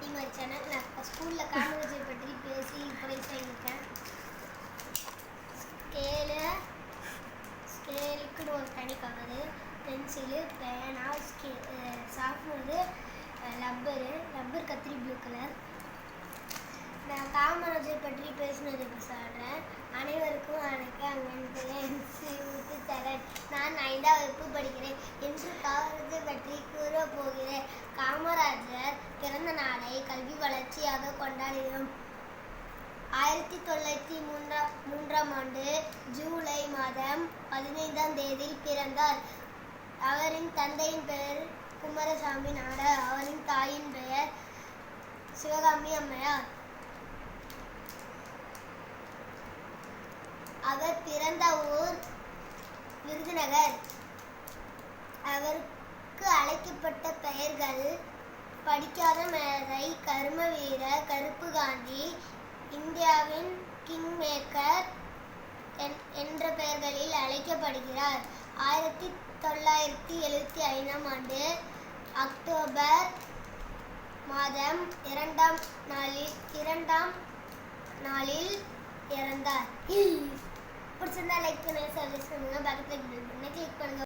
Supporting my channel. நான் இப்போ ஸ்கூலில் காமராஜர் பற்றி பேசி ப்ரைஸ் வாங்கியிருக்கேன். ஸ்கேலுக்குன்னு ஒரு தனி கவரு, பென்சிலு, பேனா, சாஃப்ட்வேரு, ரப்பர் கத்திரி ப்ளூ கலர். நான் காமராஜர் பற்றி பேசினதுக்கு சொல்கிறேன். அனைவருக்கும் வணக்கம். நான் 5ஆம் வகுப்பு படிக்கிறேன். இன்று காமராஜர் பற்றி கூறப் போகிறேன். காமராஜர் பிறந்த நாளை கல்வி வளர்ச்சியாக கொண்டாடினோம். 1903ஆம் ஆண்டு ஜூலை மாதம் 15ஆம் தேதி பிறந்தார். அவரின் தந்தையின் பெயர் குமாரசாமி நாடார். அவரின் தாயின் பெயர் சிவகாமி அம்மையார். அவர் பிறந்த ஊர் விருதுநகர். அவருக்கு அழைக்கப்பட்ட பெயர்கள் படிக்காத மேதை, கர்ம வீரர், கருப்பு காந்தி, இந்தியாவின் கிங் மேக்கர் என்ற பெயர்களில் அழைக்கப்படுகிறார். 1975ஆம் ஆண்டு அக்டோபர் மாதம் 2ஆம் நாளில் இறந்தார். பிடிச்சிருந்தா லைக் பண்ணுங்க, சப்ஸ்கிரைப் பண்ணுங்க, பக்கத்துல கிளிக் பண்ணுங்க.